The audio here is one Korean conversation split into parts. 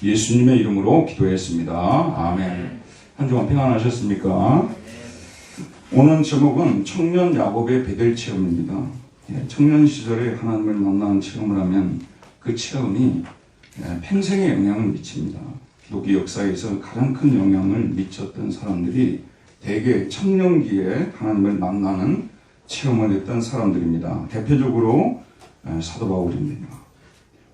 예수님의 이름으로 기도했습니다. 아멘. 한 주간 평안하셨습니까? 오늘 제목은 청년 야곱의 베델 체험입니다. 청년 시절에 하나님을 만나는 체험을 하면 그 체험이 평생에 영향을 미칩니다. 기독교 역사에서 가장 큰 영향을 미쳤던 사람들이 대개 청년기에 하나님을 만나는 체험을 했던 사람들입니다. 대표적으로 사도 바울입니다.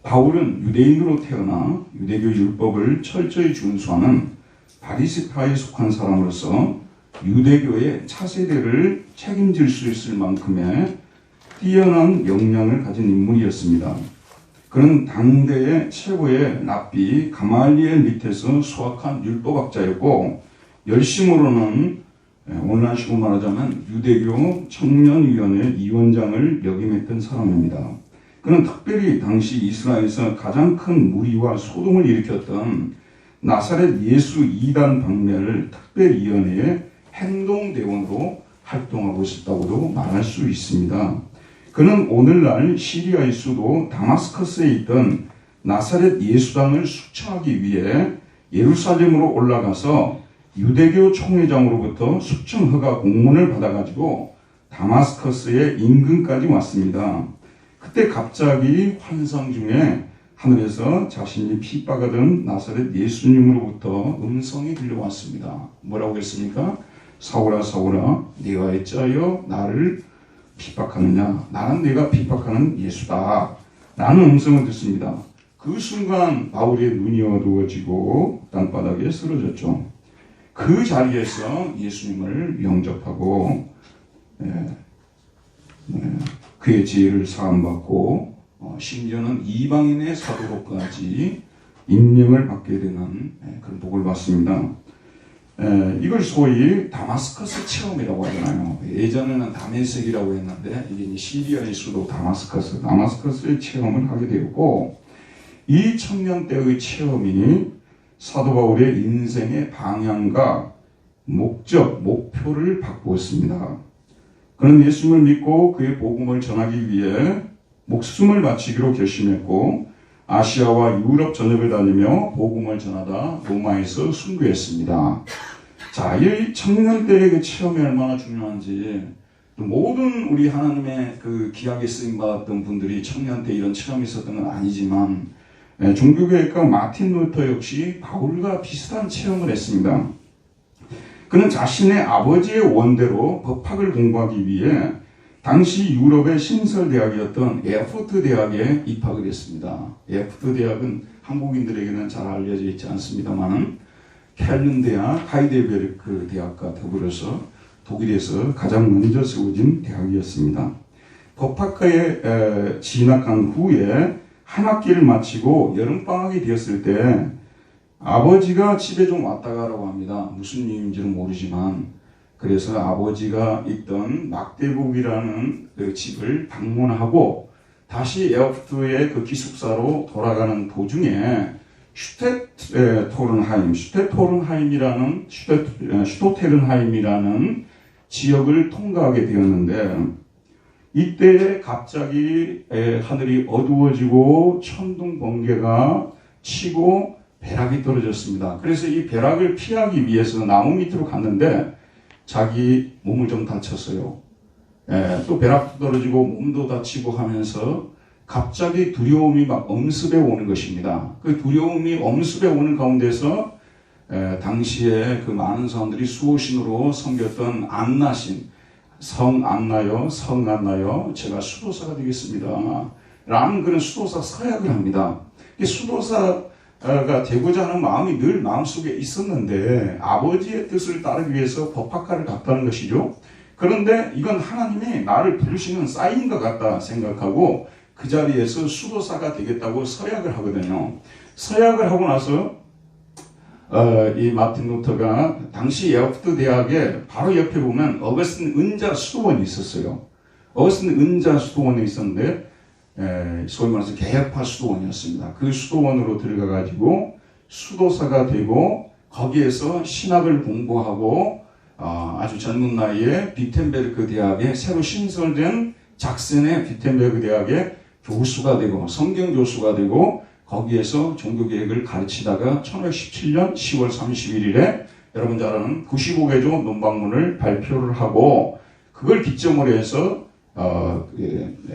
바울은 유대인으로 태어나 유대교 율법을 철저히 준수하는 바리새파에 속한 사람으로서 유대교의 차세대를 책임질 수 있을 만큼의 뛰어난 역량을 가진 인물이었습니다. 그는 당대의 최고의 랍비 가말리엘 밑에서 수학한 율법학자였고, 열심으로는 오늘날식으로 말하자면 유대교 청년위원회 위원장을 역임했던 사람입니다. 그는 특별히 당시 이스라엘에서 가장 큰 무리와 소동을 일으켰던 나사렛 예수 이단 박멸 특별위원회의 행동대원으로 활동하고 있었다고도 말할 수 있습니다. 그는 오늘날 시리아의 수도 다마스커스에 있던 나사렛 예수당을 숙청하기 위해 예루살렘으로 올라가서 유대교 총회장으로부터 숙청 허가 공문을 받아가지고 다마스커스의 인근까지 왔습니다. 그때 갑자기 환상 중에 하늘에서 자신이 핍박하던 나사렛 예수님으로부터 음성이 들려왔습니다. 뭐라고 했습니까? 사울아 사울아 네가 어찌하여 나를 핍박하느냐? 나는 네가 핍박하는 예수다 라는 음성을 듣습니다. 그 순간 바울의 눈이 어두워지고 땅바닥에 쓰러졌죠. 그 자리에서 예수님을 영접하고 그의 지혜를 사함받고 심지어는 이방인의 사도로까지 임명을 받게 되는 그런 복을 받습니다. 이걸 소위 다마스커스 체험이라고 하잖아요. 예전에는 다메섹이라고 했는데 이게 시리아의 수도 다마스커스의 체험을 하게 되었고, 이 청년 때의 체험이 사도 바울의 인생의 방향과 목적, 목표를 바꾸었습니다. 그는 예수님을 믿고 그의 복음을 전하기 위해 목숨을 바치기로 결심했고, 아시아와 유럽 전역을 다니며 복음을 전하다 로마에서 순교했습니다. 자, 이 청년 때의 그 체험이 얼마나 중요한지, 모든 우리 하나님의 그 기하게 쓰임 받았던 분들이 청년 때 이런 체험이 있었던 건 아니지만, 종교개혁가 마틴 루터 역시 바울과 비슷한 체험을 했습니다. 그는 자신의 아버지의 원대로 법학을 공부하기 위해 당시 유럽의 신설대학이었던 에르푸트 대학에 입학을 했습니다. 에르푸트 대학은 한국인들에게는 잘 알려져 있지 않습니다만 켈른 대학, 하이델베르크 대학과 더불어서 독일에서 가장 먼저 세워진 대학이었습니다. 법학과에 진학한 후에 한 학기를 마치고 여름방학이 되었을 때 아버지가 집에 좀 왔다 가라고 합니다. 무슨 이유인지는 모르지만, 그래서 아버지가 있던 막대국이라는 그 집을 방문하고 다시 에어프트의 그 기숙사로 돌아가는 도중에 슈토테른하임이라는 지역을 통과하게 되었는데, 이때 갑자기 하늘이 어두워지고 천둥 번개가 치고 벼락이 떨어졌습니다. 그래서 이 벼락을 피하기 위해서 나무 밑으로 갔는데 자기 몸을 좀 다쳤어요. 또 벼락도 떨어지고 몸도 다치고 하면서 갑자기 두려움이 막 엄습해 오는 것입니다. 그 두려움이 엄습해 오는 가운데서 당시에 그 많은 사람들이 수호신으로 섬겼던 안나신, 성 안나요, 제가 수도사가 되겠습니다 라는 그런 수도사 서약을 합니다. 수도사가 되고자 하는 마음이 늘 마음속에 있었는데 아버지의 뜻을 따르기 위해서 법학과를 갔다는 것이죠. 그런데 이건 하나님이 나를 부르시는 사인인 것 같다 생각하고 그 자리에서 수도사가 되겠다고 서약을 하거든요. 서약을 하고 나서 이 마틴 루터가 당시 에어프트 대학에 바로 옆에 보면 어거스틴 은자 수도원이 있었어요. 어거스틴 은자 수도원에 있었는데 소위 말해서 개혁파 수도원이었습니다. 그 수도원으로 들어가가지고 수도사가 되고 거기에서 신학을 공부하고 아주 젊은 나이에 비텐베르크 대학에 새로 신설된 작센의 비텐베르크 대학의 교수가 되고 성경 교수가 되고 거기에서 종교개혁을 가르치다가 1517년 10월 31일에 여러분 잘 아는 95개조 논방문을 발표를 하고 그걸 기점으로 해서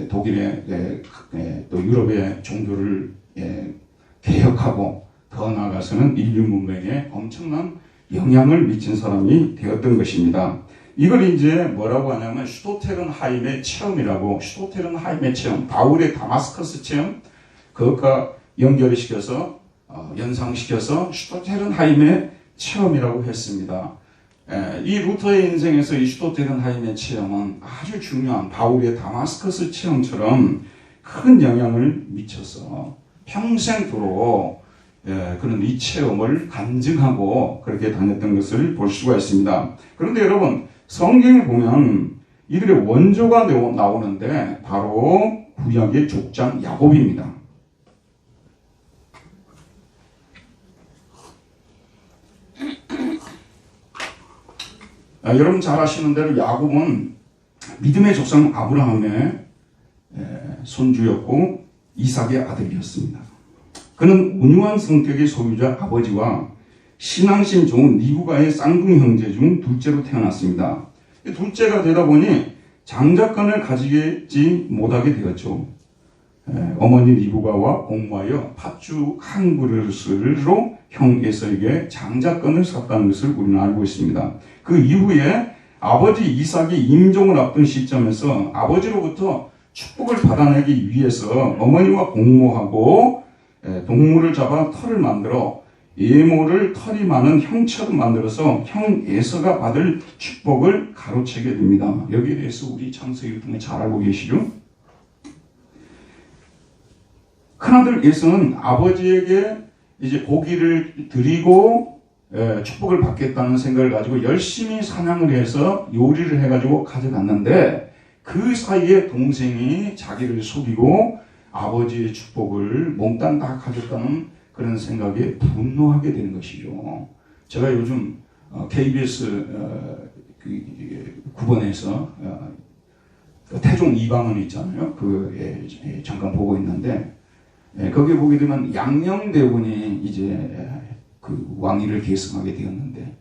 독일의 또 유럽의 종교를 개혁하고 더 나아가서는 인류 문명에 엄청난 영향을 미친 사람이 되었던 것입니다. 이걸 이제 뭐라고 하냐면 슈토테른하임의 체험이라고, 슈토테른하임의 체험, 바울의 다마스커스 체험, 그것과 연결을 시켜서 연상시켜서 슈토테른하임의 체험이라고 했습니다. 이 루터의 인생에서 이 슈토테른하임의 체험은 아주 중요한 바울의 다마스커스 체험처럼 큰 영향을 미쳐서 평생도록 그런 이 체험을 간증하고 그렇게 다녔던 것을 볼 수가 있습니다. 그런데 여러분, 성경에 보면 이들의 원조가 나오는데 바로 구약의 족장 야곱입니다. 여러분 잘 아시는 대로 야곱은 믿음의 조상 아브라함의 손주였고 이삭의 아들이었습니다. 그는 온유한 성격의 소유자 아버지와 신앙심 좋은 리브가의 쌍둥이 형제 중 둘째로 태어났습니다. 둘째가 되다 보니 장자권을 가지지 못하게 되었죠. 어머니 리브가와 공모하여 팥죽 한 그릇으로 형 에서에게 장자권을 샀다는 것을 우리는 알고 있습니다. 그 이후에 아버지 이삭이 임종을 앞둔 시점에서 아버지로부터 축복을 받아내기 위해서 어머니와 공모하고 동물을 잡아 털을 만들어 예모를 털이 많은 형처럼 만들어서 형 에서가 받을 축복을 가로채게 됩니다. 여기에 대해서 우리 창세기 통해 잘 알고 계시죠? 큰아들 에서는 아버지에게 이제 고기를 드리고 축복을 받겠다는 생각을 가지고 열심히 사냥을 해서 요리를 해가지고 가져갔는데 그 사이에 동생이 자기를 속이고 아버지의 축복을 몽땅 다 가졌다는 그런 생각에 분노하게 되는 것이죠. 제가 요즘 KBS 9번에서 태종 이방원 있잖아요. 잠깐 보고 있는데 거기에 보게 되면 양녕대원이 이제 그 왕위를 계승하게 되었는데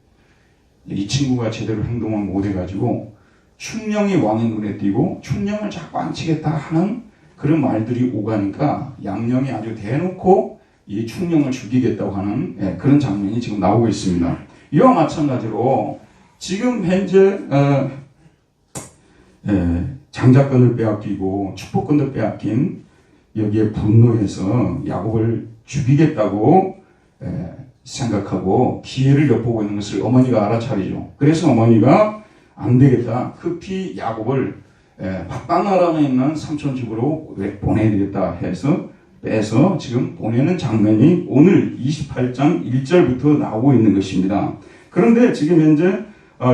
이 친구가 제대로 행동을 못해가지고 춘령이 왕의 눈에 띄고 춘령을 자꾸 안 치겠다 하는 그런 말들이 오가니까 양령이 아주 대놓고 이 춘령을 죽이겠다고 하는 그런 장면이 지금 나오고 있습니다. 이와 마찬가지로 지금 현재 장자권을 빼앗기고 축복권도 빼앗긴 여기에 분노해서 야곱을 죽이겠다고 생각하고 기회를 엿보고 있는 것을 어머니가 알아차리죠. 그래서 어머니가 안 되겠다. 급히 야곱을 바다나람에 있는 삼촌 집으로 보내야 되겠다 해서 빼서 지금 보내는 장면이 오늘 28장 1절부터 나오고 있는 것입니다. 그런데 지금 현재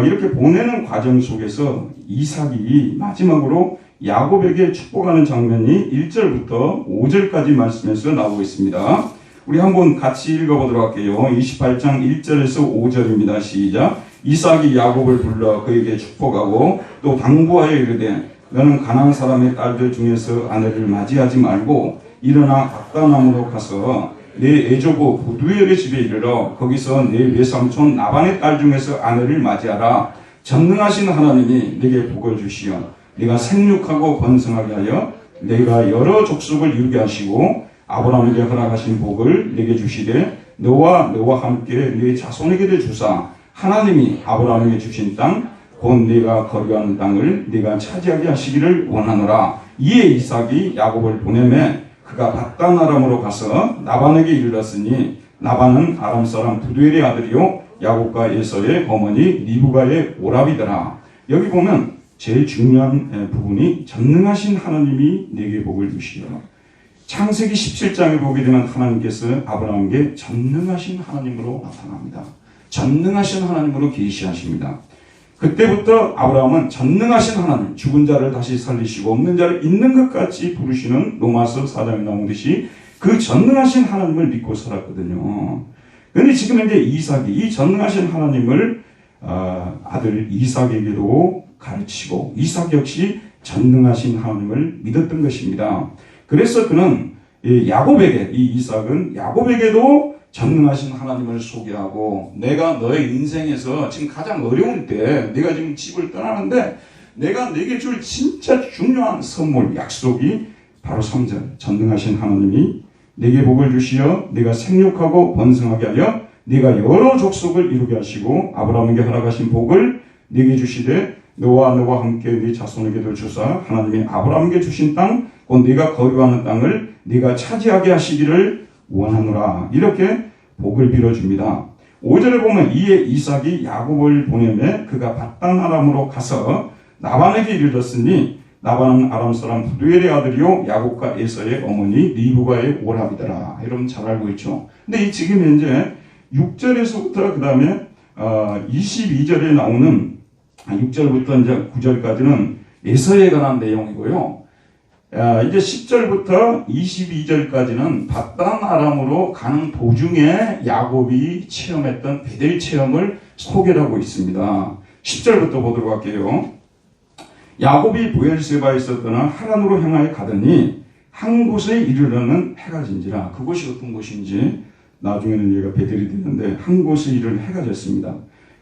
이렇게 보내는 과정 속에서 이삭이 마지막으로 야곱에게 축복하는 장면이 1절부터 5절까지 말씀에서 나오고 있습니다. 우리 한번 같이 읽어보도록 할게요. 28장 1절에서 5절입니다. 시작. 이삭이 야곱을 불러 그에게 축복하고 또 당부하여 이르되 너는 가나안 사람의 딸들 중에서 아내를 맞이하지 말고 일어나 박다나무로 가서 내 애조부 부두엘의 집에 이르러 거기서 내 외삼촌 나반의 딸 중에서 아내를 맞이하라. 전능하신 하나님이 네게 복을 주시어 네가 생육하고 번성하게 하여 네가 여러 족속을 이루게 하시고 아브라함에게 허락하신 복을 네게 주시되 너와 함께 네 자손에게도 주사 하나님이 아브라함에게 주신 땅 곧 네가 거류하는 땅을 네가 차지하게 하시기를 원하노라. 이에 이삭이 야곱을 보내매 그가 밧단 아람으로 가서 나반에게 이르렀으니 나반은 아람 사람 부두엘의 아들이요 야곱과 에서의 어머니 리브가의 오라비더라. 여기 보면 제일 중요한 부분이 전능하신 하나님이 네게 복을 주시오. 창세기 17장에 보게 되면 하나님께서 아브라함에게 전능하신 하나님으로 나타납니다. 전능하신 하나님으로 계시하십니다. 그때부터 아브라함은 전능하신 하나님, 죽은 자를 다시 살리시고 없는 자를 있는 것 같이 부르시는 로마서 4장에 나오듯이 그 전능하신 하나님을 믿고 살았거든요. 그런데 지금 현재 이삭이 이 전능하신 하나님을 아들 이삭에게도 가르치고 이삭 역시 전능하신 하나님을 믿었던 것입니다. 그래서 그는 이 야곱에게, 이 이삭은 야곱에게도 전능하신 하나님을 소개하고, 내가 너의 인생에서 지금 가장 어려운 때, 내가 지금 집을 떠나는데 내가 내게 줄 진짜 중요한 선물, 약속이 바로 3절, 전능하신 하나님이 내게 복을 주시어 내가 생육하고 번성하게 하여 네가 여러 족속을 이루게 하시고 아브라함에게 허락하신 복을 네게 주시되 너와 너와 함께 네 자손에게도 주사 하나님이 아브라함에게 주신 땅 곧 네가 거류하는 땅을 네가 차지하게 하시기를 원하노라. 이렇게 복을 빌어줍니다. 5절에 보면 이에 이삭이 야곱을 보내매 그가 밧단 아람으로 가서 나반에게 이르렀으니 나반은 아람 사람 부두엘의 아들이요 야곱과 에서의 어머니 리브가의 오랍이더라. 여러분 잘 알고 있죠. 근데 이 지금 현재 6절에서부터 그 다음에 22절에 나오는 6절부터 이제 9절까지는 에서에 관한 내용이고요. 이제 10절부터 22절까지는 밧단 아람으로 가는 도중에 야곱이 체험했던 베델 체험을 소개를 하고 있습니다. 10절부터 보도록 할게요. 야곱이 브엘세바에서 떠나 하란으로 향하여 가더니 한 곳에 이르러는 해가 진지라. 그곳이 어떤 곳인지 나중에는 얘가 베델이 되는데 한 곳에 이르는 해가 졌습니다.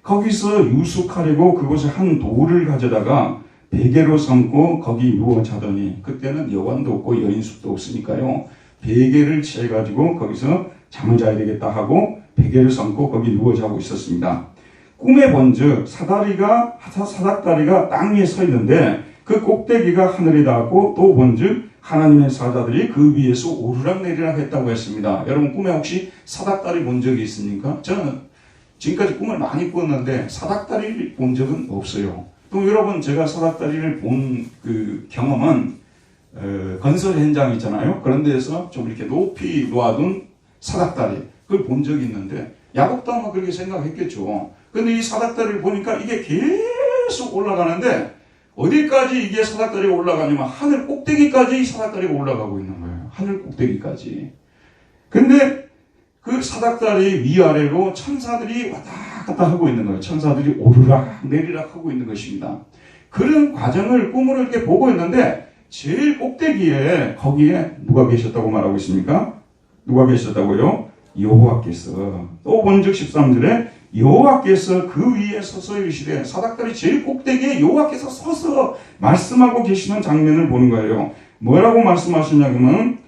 거기서 유숙하려고 그곳에 한 돌을 가져다가 베개로 삼고 거기 누워 자더니 그때는 여관도 없고 여인숙도 없으니까요. 베개를 채가지고 거기서 잠을 자야 되겠다 하고 베개를 삼고 거기 누워 자고 있었습니다. 꿈에 본즉 사닥다리가 땅 위에 서 있는데 그 꼭대기가 하늘에 닿았고 또 본즉 하나님의 사자들이 그 위에서 오르락내리락 했다고 했습니다. 여러분 꿈에 혹시 사닥다리 본 적이 있습니까? 저는 지금까지 꿈을 많이 꿨는데 사닥다리를 본 적은 없어요. 또 여러분 제가 사닥다리를 본 그 경험은 건설 현장 있잖아요. 그런 데에서 좀 이렇게 높이 놓아둔 사닥다리 그걸 본 적이 있는데 야곱도 아마 그렇게 생각했겠죠. 근데 이 사닥다리를 보니까 이게 계속 올라가는데 어디까지 이게 사닥다리가 올라가냐면 하늘 꼭대기까지 이 사닥다리가 올라가고 있는 거예요. 하늘 꼭대기까지. 근데 그 사닥다리 위아래로 천사들이 왔다 갔다 하고 있는 거예요. 천사들이 오르락 내리락 하고 있는 것입니다. 그런 과정을 꿈으로 이렇게 보고 있는데 제일 꼭대기에 거기에 누가 계셨다고 말하고 있습니까? 누가 계셨다고요? 여호와께서. 또 본즉 13절에 여호와께서 그 위에 서서 이르시되 사닥다리 제일 꼭대기에 여호와께서 서서 말씀하고 계시는 장면을 보는 거예요. 뭐라고 말씀하시냐면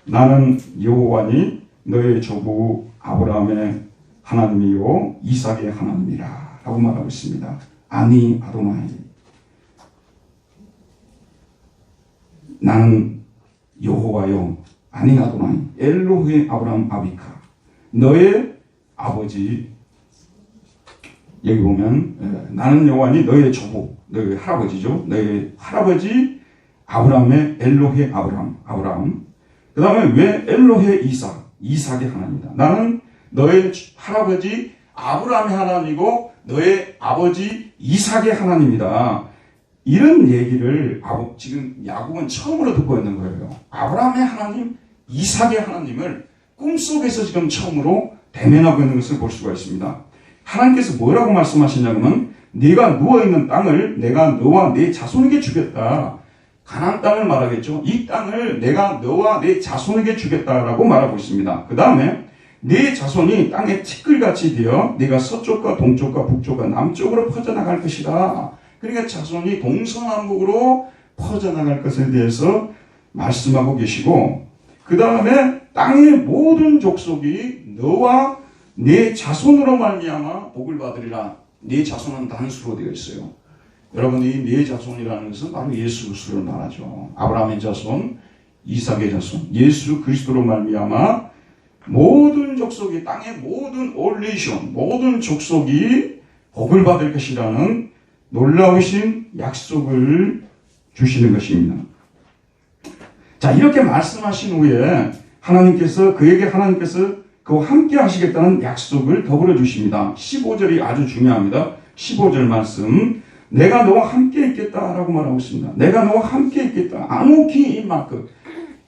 나는 여호와니 너의 조부 아브라함의 하나님이요 이삭의 하나님이라 라고 말하고 있습니다. 아니 아도나이 나는 여호와요 아니 아도나이 엘로헤 아브라함 아비카 너의 아버지. 여기 보면 나는 여호와니 너의 조부 너의 할아버지죠. 너의 할아버지 아브라함의 엘로헤 아브라함. 그 다음에 왜 엘로헤 이삭의 하나님이다. 나는 너의 할아버지 아브라함의 하나님이고 너의 아버지 이삭의 하나님이다. 이런 얘기를 지금 야곱은 처음으로 듣고 있는 거예요. 아브라함의 하나님, 이삭의 하나님을 꿈속에서 지금 처음으로 대면하고 있는 것을 볼 수가 있습니다. 하나님께서 뭐라고 말씀하시냐면 네가 누워있는 땅을 내가 너와 네 자손에게 주겠다. 가나안 땅을 말하겠죠. 이 땅을 내가 너와 네 자손에게 주겠다라고 말하고 있습니다. 그 다음에 네 자손이 땅에 티끌같이 되어 네가 서쪽과 동쪽과 북쪽과 남쪽으로 퍼져나갈 것이다. 그러니까 자손이 동서남북으로 퍼져나갈 것에 대해서 말씀하고 계시고 그 다음에 땅의 모든 족속이 너와 네 자손으로 말미암아 복을 받으리라. 네 자손은 단수로 되어 있어요. 여러분 이 네 자손이라는 것은 바로 예수 그리스도를 말하죠. 아브라함의 자손, 이삭의 자손, 예수 그리스도로 말미암아 모든 족속이 땅의 모든 올레이션, 모든 족속이 복을 받을 것이라는 놀라우신 약속을 주시는 것입니다. 자 이렇게 말씀하신 후에 하나님께서 그와 함께 하시겠다는 약속을 더불어 주십니다. 15절이 아주 중요합니다. 15절 말씀 내가 너와 함께 있겠다라고 말하고 있습니다. 내가 너와 함께 있겠다. 아노키 임마크.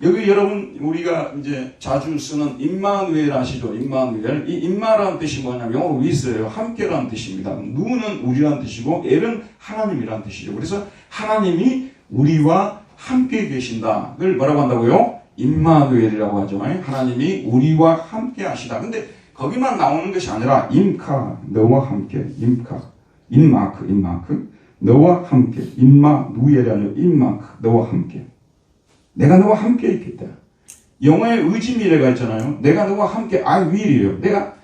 여기 여러분 우리가 이제 자주 쓰는 임마누엘 아시죠? 임마누엘. 이 임마라는 뜻이 뭐냐면 영어로 위스예요. 함께라는 뜻입니다. 누는 우리라는 뜻이고 엘은 하나님이라는 뜻이죠. 그래서 하나님이 우리와 함께 계신다를 뭐라고 한다고요? 임마누엘이라고 하죠. 하나님이 우리와 함께 하시다. 근데 거기만 나오는 것이 아니라 임카, 너와 함께, 임카, 임마크, 너와 함께, 임마누엘이 아니라 임마크, 너와 함께. 내가 너와 함께 있겠다. 영어에 의지미래가 있잖아요. 내가 너와 함께, I will이에요. 내가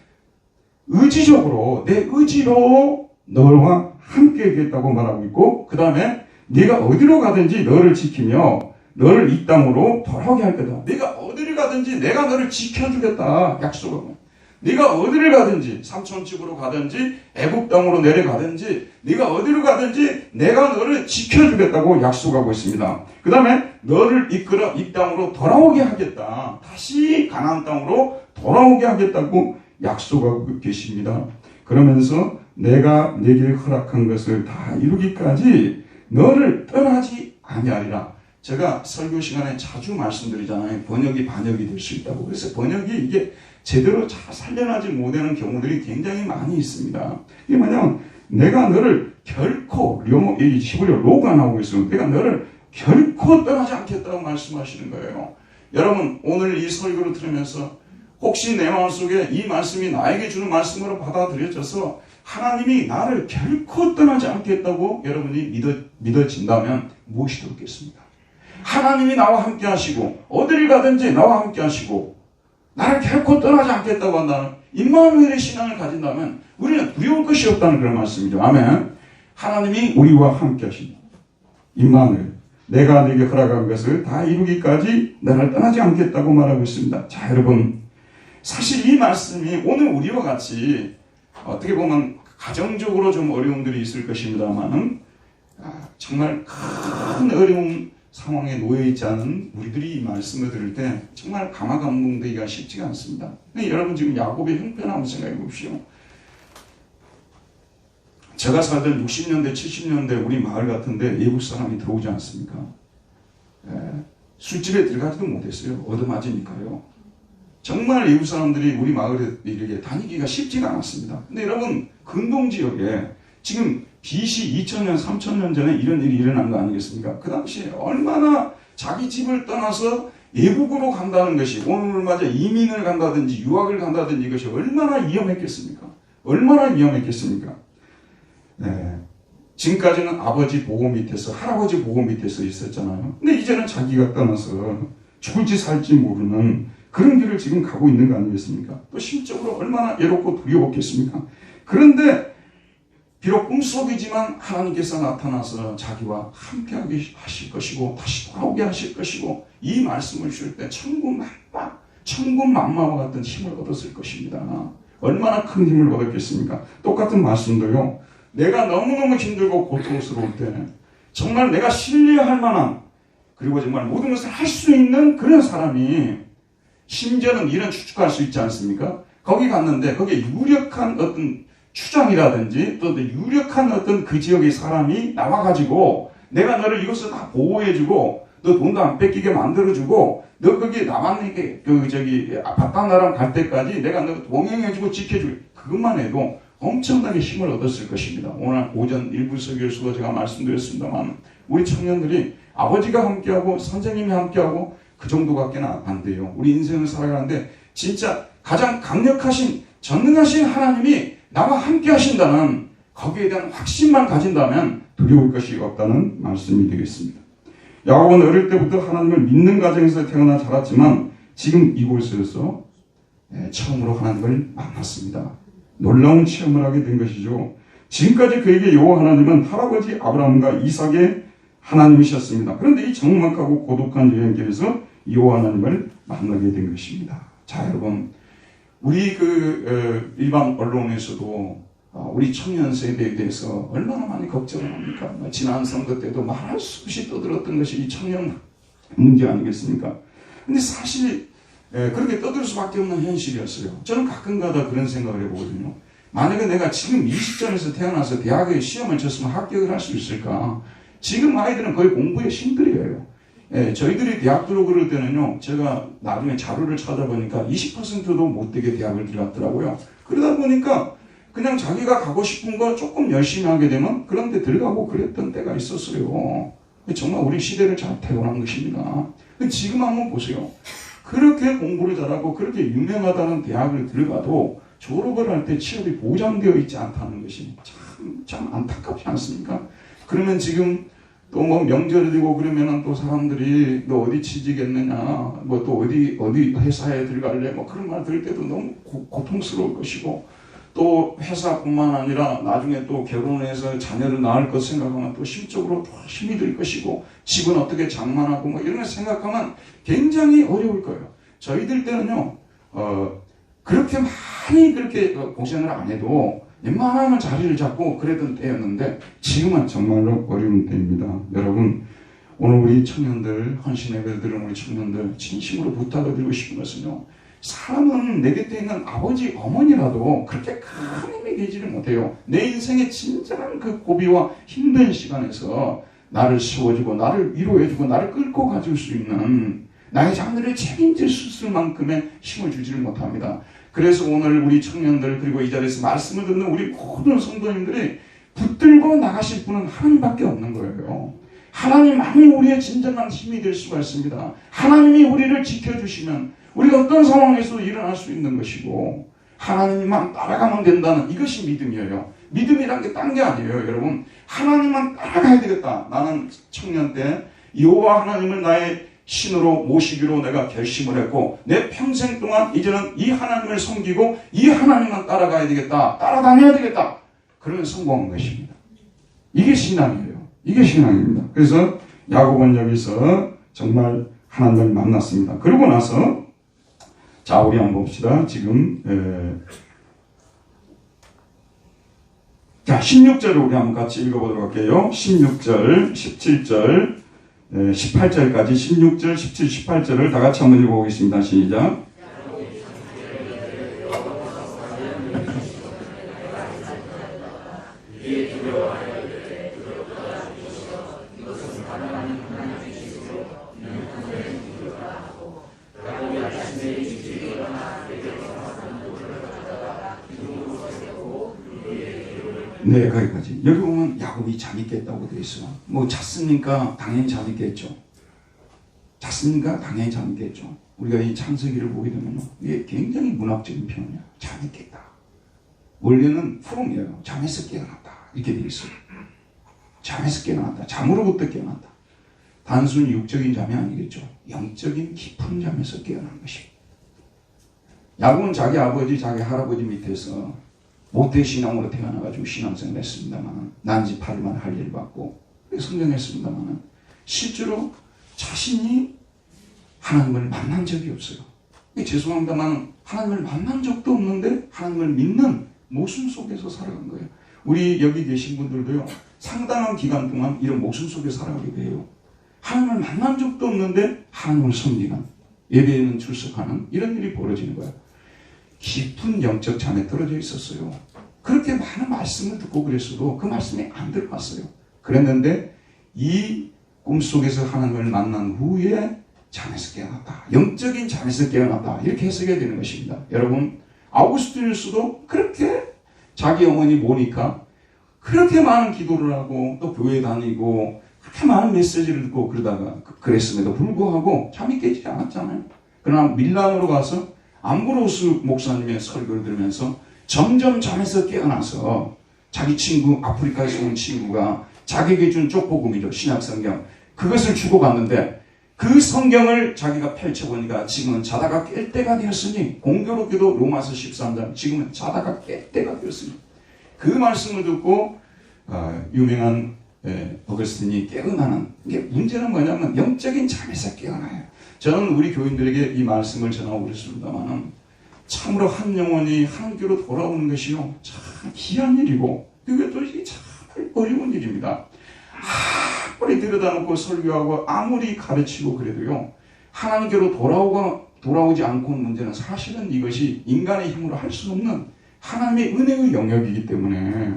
의지적으로, 내 의지로 너와 함께 있겠다고 말하고 있고, 그 다음에 네가 어디로 가든지 너를 지키며 너를 이 땅으로 돌아오게 할 거다. 네가 어디를 가든지 내가 너를 지켜주겠다. 약속하고. 네가 어디를 가든지 삼촌집으로 가든지 애국 땅으로 내려가든지 네가 어디로 가든지 내가 너를 지켜주겠다고 약속하고 있습니다. 그 다음에 너를 이끌어 이 땅으로 돌아오게 하겠다. 다시 가나안 땅으로 돌아오게 하겠다고 약속하고 계십니다. 그러면서 내가 네게 허락한 것을 다 이루기까지 너를 떠나지 아니하리라. 제가 설교 시간에 자주 말씀드리잖아요. 번역이 반역이 될 수 있다고. 그래서 번역이 이게 제대로 잘 살려나지 못하는 경우들이 굉장히 많이 있습니다. 이게 뭐냐면 내가 너를 결코 이 히브리어 로가 나오고 있어요. 내가 너를 결코 떠나지 않겠다고 말씀하시는 거예요. 여러분 오늘 이 설교를 들으면서 혹시 내 마음속에 이 말씀이 나에게 주는 말씀으로 받아들여져서 하나님이 나를 결코 떠나지 않겠다고 여러분이 믿어진다면 무엇이 더 있겠습니까? 하나님이 나와 함께 하시고 어디를 가든지 나와 함께 하시고 나를 결코 떠나지 않겠다고 한다는 임마누엘의 신앙을 가진다면 우리는 두려울 것이 없다는 그런 말씀이죠. 아멘. 하나님이 우리와 함께 하신다. 임마누엘. 내가 네게 허락한 것을 다 이루기까지 나를 떠나지 않겠다고 말하고 있습니다. 자, 여러분. 사실 이 말씀이 오늘 우리와 같이 어떻게 보면 가정적으로 좀 어려움들이 있을 것입니다만은 정말 큰 어려움 상황에 놓여있지 않은 우리들이 이 말씀을 들을 때 정말 감화감동되기가 쉽지가 않습니다. 여러분 지금 야곱의 형편 한번 생각해 보십시오. 제가 살던 60년대 70년대 우리 마을 같은데 외국 사람이 들어오지 않습니까? 술집에 들어가지도 못했어요. 얻어맞으니까요. 정말 외국 사람들이 우리 마을에 이렇게 다니기가 쉽지가 않았습니다. 근데 여러분 근동지역에 지금 BC 2000년, 3000년 전에 이런 일이 일어난 거 아니겠습니까? 그 당시에 얼마나 자기 집을 떠나서 외국으로 간다는 것이 오늘 맞아 이민을 간다든지 유학을 간다든지 이것이 얼마나 위험했겠습니까? 얼마나 위험했겠습니까? 네. 지금까지는 아버지 보호 밑에서 할아버지 보호 밑에서 있었잖아요. 근데 이제는 자기가 떠나서 죽을지 살지 모르는 그런 길을 지금 가고 있는 거 아니겠습니까? 또 심적으로 얼마나 외롭고 두려웠겠습니까? 그런데 비록 꿈속이지만 하나님께서 나타나서 자기와 함께하게 하실 것이고 다시 돌아오게 하실 것이고 이 말씀을 주실 때 천군만마와 같은 힘을 얻었을 것입니다. 얼마나 큰 힘을 얻었겠습니까? 똑같은 말씀도요. 내가 너무너무 힘들고 고통스러울 때 정말 내가 신뢰할 만한 그리고 정말 모든 것을 할 수 있는 그런 사람이 심지어는 이런 추측할 수 있지 않습니까? 거기 갔는데 거기에 유력한 어떤 추장이라든지 또 유력한 어떤 그 지역의 사람이 나와가지고 내가 너를 이것을 다 보호해주고 너 돈도 안 뺏기게 만들어주고 너 거기 남았는 바탕나라랑 갈 때까지 내가 너 동행해주고 지켜주고 그것만 해도 엄청나게 힘을 얻었을 것입니다. 오늘 오전 일부 설교에서도 제가 말씀드렸습니다만 우리 청년들이 아버지가 함께하고 선생님이 함께하고 그 정도밖에 안 돼요. 우리 인생을 살아가는데 진짜 가장 강력하신 전능하신 하나님이 나와 함께 하신다는 거기에 대한 확신만 가진다면 두려울 것이 없다는 말씀이 되겠습니다. 야곱은 어릴 때부터 하나님을 믿는 가정에서 태어나 자랐지만 지금 이곳에서 처음으로 하나님을 만났습니다. 놀라운 체험을 하게 된 것이죠. 지금까지 그에게 여호와 하나님은 할아버지 아브라함과 이삭의 하나님이셨습니다. 그런데 이 적막하고 고독한 여행길에서 여호와 하나님을 만나게 된 것입니다. 자, 여러분, 우리 일반 언론에서도 우리 청년 세대에 대해서 얼마나 많이 걱정을 합니까? 지난 선거 때도 말할 수 없이 떠들었던 것이 이 청년 문제 아니겠습니까? 근데 사실 그렇게 떠들 수밖에 없는 현실이었어요. 저는 가끔가다 그런 생각을 해보거든요. 만약에 내가 지금 이 시점에서 태어나서 대학에 시험을 쳤으면 합격을 할 수 있을까? 지금 아이들은 거의 공부에 힘들어요. 저희들이 대학 들어오를 때는요, 제가 나중에 자료를 찾아보니까 20%도 못 되게 대학을 들어갔더라고요. 그러다 보니까 그냥 자기가 가고 싶은 거 조금 열심히 하게 되면 그런 데 들어가고 그랬던 때가 있었어요. 정말 우리 시대를 잘 태어난 것입니다. 지금 한번 보세요. 그렇게 공부를 잘하고 그렇게 유명하다는 대학을 들어가도 졸업을 할 때 취업이 보장되어 있지 않다는 것이 참 안타깝지 않습니까? 그러면 지금 또 뭐 명절이 되고 그러면은 또 사람들이 너 어디 취직했느냐, 뭐 또 어디 회사에 들어갈래, 뭐 그런 말 들을 때도 너무 고통스러울 것이고, 또 회사뿐만 아니라 나중에 또 결혼해서 자녀를 낳을 것 생각하면 또 심적으로 더 힘이 들 것이고, 집은 어떻게 장만하고 뭐 이런 걸 생각하면 굉장히 어려울 거예요. 저희들 때는요, 그렇게 많이 그렇게 고생을 안 해도 웬만하면 자리를 잡고 그랬던 때였는데 지금은 정말로 어려운 때입니다. 여러분, 오늘 우리 청년들, 헌신 예배를 들은 우리 청년들 진심으로 부탁을 드리고 싶은 것은요, 사람은 내 곁에 있는 아버지, 어머니라도 그렇게 큰 힘이 되지를 못해요. 내 인생의 진정한 그 고비와 힘든 시간에서 나를 세워주고 나를 위로해주고 나를 끌고 가줄 수 있는, 나의 자녀를 책임질 수 있을 만큼의 힘을 주지를 못합니다. 그래서 오늘 우리 청년들, 그리고 이 자리에서 말씀을 듣는 우리 모든 성도님들이 붙들고 나가실 분은 하나님밖에 없는 거예요. 하나님만이 우리의 진정한 힘이 될 수가 있습니다. 하나님이 우리를 지켜주시면 우리가 어떤 상황에서도 일어날 수 있는 것이고, 하나님만 따라가면 된다는 이것이 믿음이에요. 믿음이란 게 딴 게 아니에요, 여러분. 하나님만 따라가야 되겠다. 나는 청년 때 여호와 하나님을 나의 신으로 모시기로 내가 결심을 했고, 내 평생 동안 이제는 이 하나님을 섬기고 이 하나님만 따라가야 되겠다, 따라다녀야 되겠다, 그러면 성공한 것입니다. 이게 신앙이에요. 이게 신앙입니다. 그래서 야곱은 여기서 정말 하나님을 만났습니다. 그러고 나서 자, 우리 한번 봅시다. 지금 자, 16절을 우리 한번 같이 읽어보도록 할게요. 16절, 17절, 18절까지 16절, 17, 18절을 다 같이 한번 읽어보겠습니다. 시작. 네, 거기까지. 여기 보면 야곱이 잠이 깼다고 되어 있어요. 뭐 잤습니까? 당연히 잠이 깼죠. 잤습니까? 당연히 잠이 깼죠. 우리가 이 창세기를 보게 되면요, 이게 굉장히 문학적인 표현이에요. 잠이 깼다. 원래는 프롬이에요. 잠에서 깨어났다, 이렇게 되어 있어요. 잠에서 깨어났다. 잠으로부터 깨어났다. 단순히 육적인 잠이 아니겠죠. 영적인 깊은 잠에서 깨어난 것입니다. 야곱은 자기 아버지, 자기 할아버지 밑에서 모태신앙으로 태어나가지고 신앙생활을 했습니다만, 난지 8일만 할 일 받고 성장했습니다만, 실제로 자신이 하나님을 만난 적이 없어요. 죄송합니다만 하나님을 만난 적도 없는데 하나님을 믿는 모순 속에서 살아간 거예요. 우리 여기 계신 분들도요, 상당한 기간 동안 이런 모순 속에 살아가게 돼요. 하나님을 만난 적도 없는데 하나님을 섬기는, 예배에는 출석하는 이런 일이 벌어지는 거예요. 깊은 영적 잠에 떨어져 있었어요. 그렇게 많은 말씀을 듣고 그랬어도 그 말씀이 안 들어갔어요. 그랬는데 이 꿈속에서 하나님을 만난 후에 잠에서 깨어났다, 영적인 잠에서 깨어났다, 이렇게 해석해야 되는 것입니다. 여러분, 아우구스티누스도 그렇게 자기 어머니 모니카 그렇게 많은 기도를 하고 또 교회 다니고 그렇게 많은 메시지를 듣고 그러다가 그랬음에도 불구하고 잠이 깨지지 않았잖아요. 그러나 밀란으로 가서 암브로스 목사님의 설교를 들으면서 점점 잠에서 깨어나서 자기 친구, 아프리카에서 온 친구가 자기에게 준 쪽복음이죠, 신약성경, 그것을 주고 갔는데 그 성경을 자기가 펼쳐보니까 지금은 자다가 깰 때가 되었으니, 공교롭게도 로마서 13장, 지금은 자다가 깰 때가 되었으니, 그 말씀을 듣고 유명한 어거스틴이 깨어나는, 이게 문제는 뭐냐면 영적인 잠에서 깨어나요. 저는 우리 교인들에게 이 말씀을 전하고 그랬습니다만, 참으로 한 영혼이 하나님께로 돌아오는 것이요, 참 귀한 일이고 그게 또 참 어려운 일입니다. 아무리 들여다놓고 설교하고 아무리 가르치고 그래도요, 하나님께로 돌아오지 않고는 문제는 사실은 이것이 인간의 힘으로 할 수 없는 하나님의 은혜의 영역이기 때문에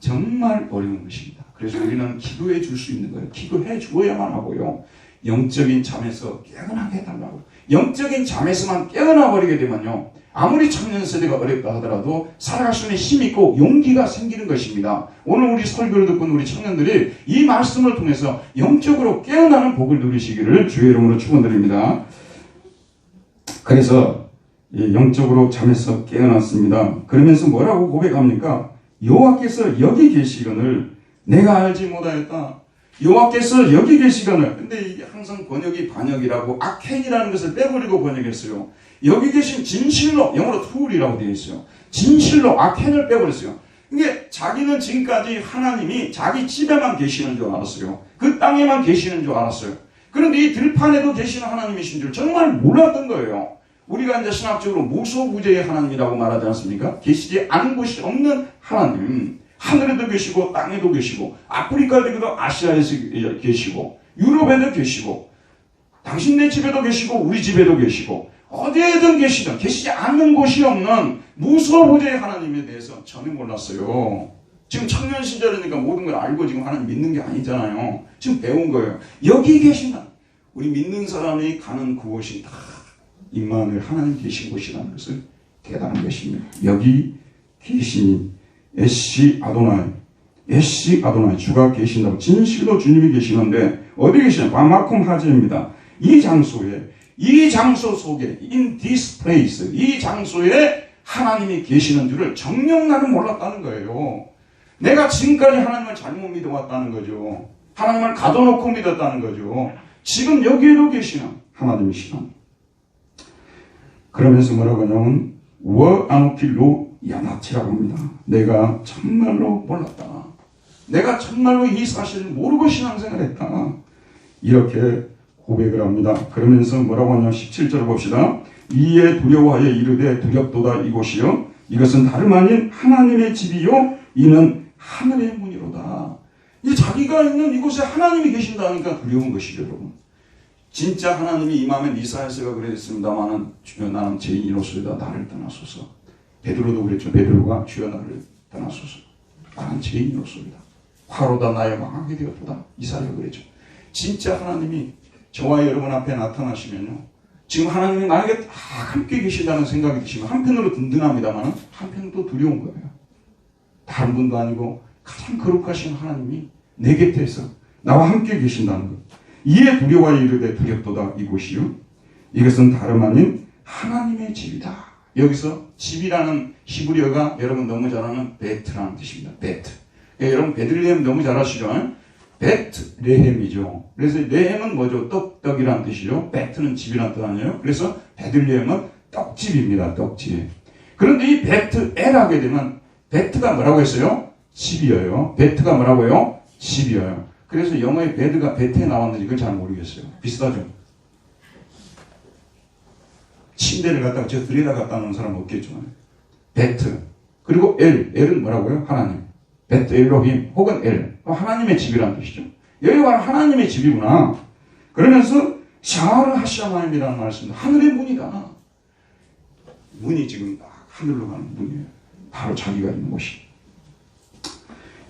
정말 어려운 것입니다. 그래서 우리는 기도해 줄 수 있는 거예요. 기도해 주어야만 하고요, 영적인 잠에서 깨어나게 해달라고. 영적인 잠에서만 깨어나 버리게 되면요, 아무리 청년 세대가 어렵다 하더라도 살아갈 수 있는 힘이 있고 용기가 생기는 것입니다. 오늘 우리 설교를 듣고 우리 청년들이 이 말씀을 통해서 영적으로 깨어나는 복을 누리시기를 주의 이름으로 축원드립니다. 그래서 영적으로 잠에서 깨어났습니다. 그러면서 뭐라고 고백합니까? 여호와께서 여기 계시거늘 내가 알지 못하였다. 여호와께서 여기 계시거늘. 근데 이게 항상 번역이 반역이라고 아켄이라는 것을 빼버리고 번역했어요. 여기 계신 진실로, 영어로 truly라고 되어 있어요. 진실로 아켄을 빼버렸어요. 이게 자기는 지금까지 하나님이 자기 집에만 계시는 줄 알았어요. 그 땅에만 계시는 줄 알았어요. 그런데 이 들판에도 계시는 하나님이신 줄 정말 몰랐던 거예요. 우리가 이제 신학적으로 무소부재의 하나님이라고 말하지 않습니까? 계시지 않은 곳이 없는 하나님. 하늘에도 계시고 땅에도 계시고 아프리카에도 아시아에서 계시고 유럽에도 계시고 당신네 집에도 계시고 우리 집에도 계시고 어디에든 계시든 계시지 않는 곳이 없는 무소부재의 하나님에 대해서 전혀 몰랐어요. 지금 청년 시절이니까 모든 걸 알고 지금 하나님 믿는 게 아니잖아요. 지금 배운 거예요. 여기 계신다. 우리 믿는 사람이 가는 그곳이 다 임마누엘 하나님 계신 곳이라는 것을 깨달은 것입니다. 여기 계시니 에시 아도나이, 에시 아도나이, 주가 계신다고. 진실로 주님이 계시는데 어디 계시냐? 바마쿰 하제입니다. 이 장소에, 이 장소 속에, in this place, 이 장소에 하나님이 계시는 줄을 정녕 나는 몰랐다는 거예요. 내가 지금까지 하나님을 잘못 믿어왔다는 거죠. 하나님을 가둬놓고 믿었다는 거죠. 지금 여기에도 계시는 하나님이시다. 그러면서 뭐라고 하냐면 워아노필로 야나치라고 합니다. 내가 정말로 몰랐다. 내가 정말로 이 사실을 모르고 신앙생활을 했다. 이렇게 고백을 합니다. 그러면서 뭐라고 하냐 17절을 봅시다. 이에 두려워하여 이르되 두렵도다 이곳이요 이것은 다름 아닌 하나님의 집이요 이는 하늘의 문이로다. 이 자기가 있는 이곳에 하나님이 계신다니까 두려운 것이죠, 여러분. 진짜 하나님이 임하면 이사야서가 그랬습니다마는 주여 나는 죄인이로소이다 나를 떠나소서. 베드로도 그랬죠. 베드로가 주여 나를 떠나소서. 나는 죄인이로소이다. 화로다 나의 망하게 되었다. 이사야가 그랬죠. 진짜 하나님이 저와 여러분 앞에 나타나시면요. 지금 하나님이 나에게 다 함께 계신다는 생각이 드시면 한편으로 든든합니다만 한편으로 또 두려운 거예요. 다른 분도 아니고 가장 거룩하신 하나님이 내 곁에서 나와 함께 계신다는 것. 이에 두려워하여 이르되 두렵도다 이곳이요 이것은 다름 아닌 하나님의 집이다. 여기서 집이라는 히브리어가 여러분 너무 잘 아는 베트라는 뜻입니다. 베트. 여러분 베들레헴 너무 잘 아시죠? 베트레헴이죠. 그래서 레헴은 뭐죠? 떡이라는 뜻이죠. 베트는 집이라는 뜻 아니에요? 그래서 베들레헴은 떡집입니다. 떡집. 그런데 이 베트엘 하게 되면 베트가 뭐라고 했어요? 집이에요. 베트가 뭐라고요? 집이에요. 그래서 영어의 베드가 베트에 나왔는지 그걸 잘 모르겠어요. 비슷하죠? 침대를 갖다가 저 들여다 갖다 놓은 사람은 없겠죠. 베트. 그리고 엘은 뭐라고요? 하나님. 베트 엘로힘 혹은 엘. 하나님의 집이라는 뜻이죠. 여기가 하나님의 집이구나. 그러면서 샤르 하샤마임이라는 말씀입니다. 하늘의 문이다. 문이 지금 하늘로 가는 문이에요. 바로 자기가 있는 곳이.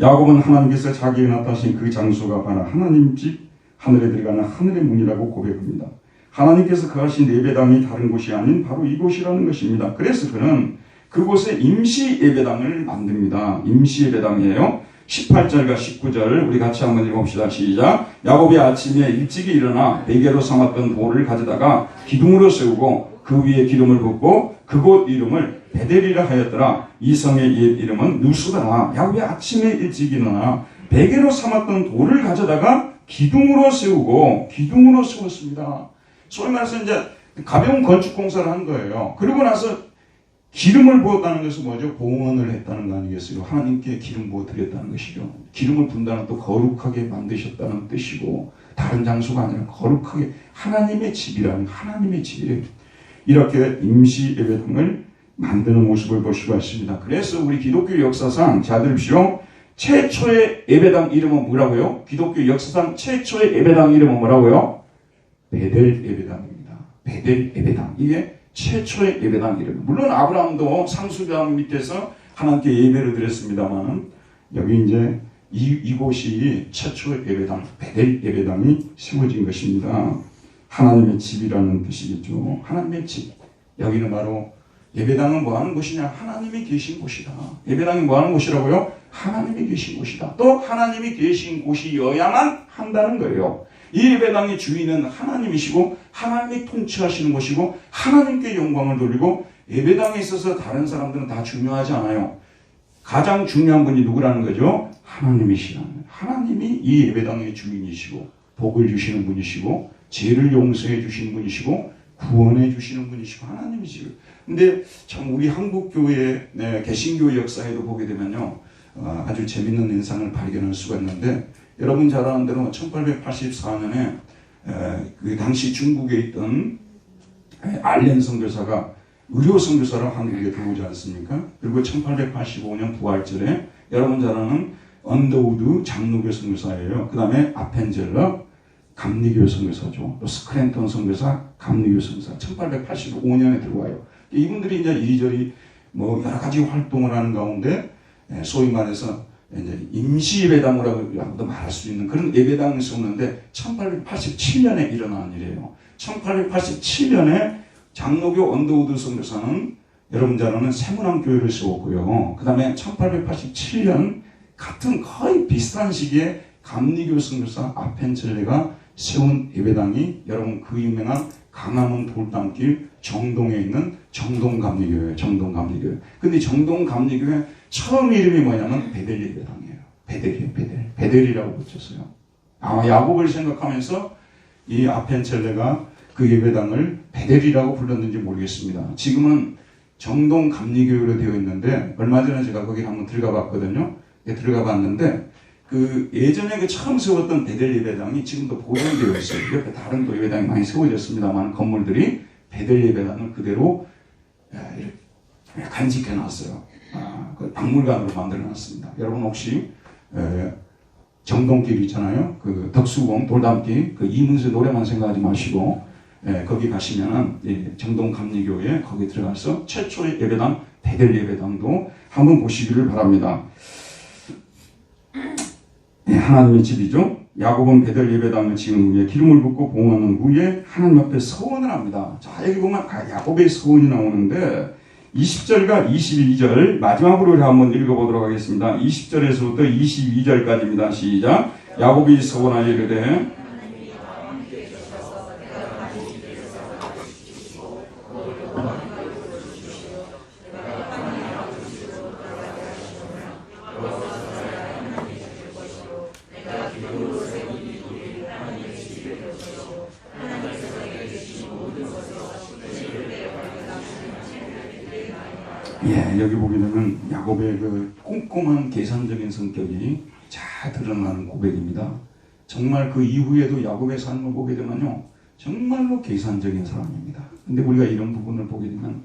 야곱은 하나님께서 자기에 나타나신 그 장소가 바로 하나님 집, 하늘에 들어가는 하늘의 문이라고 고백합니다. 하나님께서 거하신 예배당이 다른 곳이 아닌 바로 이곳이라는 것입니다. 그래서 그는 그곳에 임시 예배당을 만듭니다. 임시 예배당이에요. 18절과 19절 우리 같이 한번 읽어봅시다. 시작. 야곱이 아침에 일찍이 일어나 베개로 삼았던 돌을 가져다가 기둥으로 세우고 그 위에 기름을 붓고 그곳 이름을 베델이라 하였더라. 이 성의 옛 이름은 누수더라. 야곱이 아침에 일찍 일어나 베개로 삼았던 돌을 가져다가 기둥으로 세웠습니다. 소위 말해서 이제 가벼운 건축 공사를 한 거예요. 그러고 나서 기름을 부었다는 것은 뭐죠? 봉헌을 했다는 거 아니겠어요? 하나님께 기름 부어 드렸다는 것이죠. 기름을 분다는 또 거룩하게 만드셨다는 뜻이고 다른 장소가 아니라 거룩하게 하나님의 집이라는 하나님의 집이에요. 이렇게 임시 예배당을 만드는 모습을 볼 수가 있습니다. 그래서 우리 기독교 역사상 잘 들으십시오. 최초의 예배당 이름은 뭐라고요? 기독교 역사상 최초의 예배당 이름은 뭐라고요? 베델 예배당입니다. 베델 예배당. 이게 최초의 예배당 이름. 물론 아브라함도 상수강 밑에서 하나님께 예배를 드렸습니다만 여기 이제 이곳이 최초의 예배당, 베델 예배당이 세워진 것입니다. 하나님의 집이라는 뜻이겠죠. 하나님의 집. 여기는 바로 예배당은 뭐 하는 곳이냐? 하나님이 계신 곳이다. 예배당이 뭐 하는 곳이라고요? 하나님이 계신 곳이다. 또 하나님이 계신 곳이어야만 한다는 거예요. 이 예배당의 주인은 하나님이시고 하나님이 통치하시는 곳이고 하나님께 영광을 돌리고 예배당에 있어서 다른 사람들은 다 중요하지 않아요. 가장 중요한 분이 누구라는 거죠? 하나님이시라는. 하나님이 이 예배당의 주인이시고 복을 주시는 분이시고 죄를 용서해 주시는 분이시고 구원해 주시는 분이시고 하나님이시고. 근데 참 우리 한국교회 개신교 역사에도 보게 되면요 아주 재밌는 인상을 발견할 수가 있는데, 여러분 잘 아는 대로 1884년에 그 당시 중국에 있던 알렌 선교사가 의료 선교사로 한국에 들어오지 않습니까? 그리고 1885년 부활절에 여러분 잘 아는 언더우드 장로교 선교사예요. 그 다음에 아펜젤러 감리교 선교사죠. 또 스크랜턴 선교사 감리교 선교사 1885년에 들어와요. 이분들이 이제 이리저리 뭐 여러 가지 활동을 하는 가운데 소위 말해서 이제 임시 예배당이라고도 말할 수 있는 그런 예배당이 있었는데 1887년에 일어난 일이에요. 1887년에 장로교 언더우드 선교사는 여러분 잘 아는 세문안교회를 세웠고요. 그 다음에 1887년 같은 거의 비슷한 시기에 감리교 선교사 아펜젤레가 세운 예배당이 여러분 그 유명한 강화문 돌담길 정동에 있는 정동감리교회, 정동감리교회. 근데 정동감리교회 처음 이름이 뭐냐면 베델 예배당이에요. 베델이에요, 베델. 베델이라고 붙였어요. 아마 야곱을 생각하면서 이 아펜젤레가 그 예배당을 베델이라고 불렀는지 모르겠습니다. 지금은 정동감리교회로 되어 있는데 얼마 전에 제가 거기 한번 들어가 봤거든요. 들어가 봤는데 그 예전에 그 처음 세웠던 베델 예배당이 지금도 보존되어 있어요. 옆에 다른 또 예배당이 많이 세워졌습니다만 건물들이 베델 예배당을 그대로 이렇게 간직해 놨어요. 그 박물관으로 만들어 놨습니다. 여러분 혹시 정동길 있잖아요. 그 덕수궁 돌담길 그 이문세 노래만 생각하지 마시고 거기 가시면은 정동감리교회 거기 들어가서 최초의 예배당 베델 예배당도 한번 보시기를 바랍니다. 하나님의 집이죠. 야곱은 베델 예배당을 지은 후에 기름을 붓고 봉헌한 후에 하나님 앞에 서원을 합니다. 자, 여기 보면 야곱의 서원이 나오는데 20절과 22절 마지막으로 한번 읽어보도록 하겠습니다. 20절에서부터 22절까지입니다. 시작. 야곱이 서원하여 이르되 여기 보게 되면 야곱의 그 꼼꼼한 계산적인 성격이 잘 드러나는 고백입니다. 정말 그 이후에도 야곱의 삶을 보게 되면요 정말로 계산적인 사람입니다. 근데 우리가 이런 부분을 보게 되면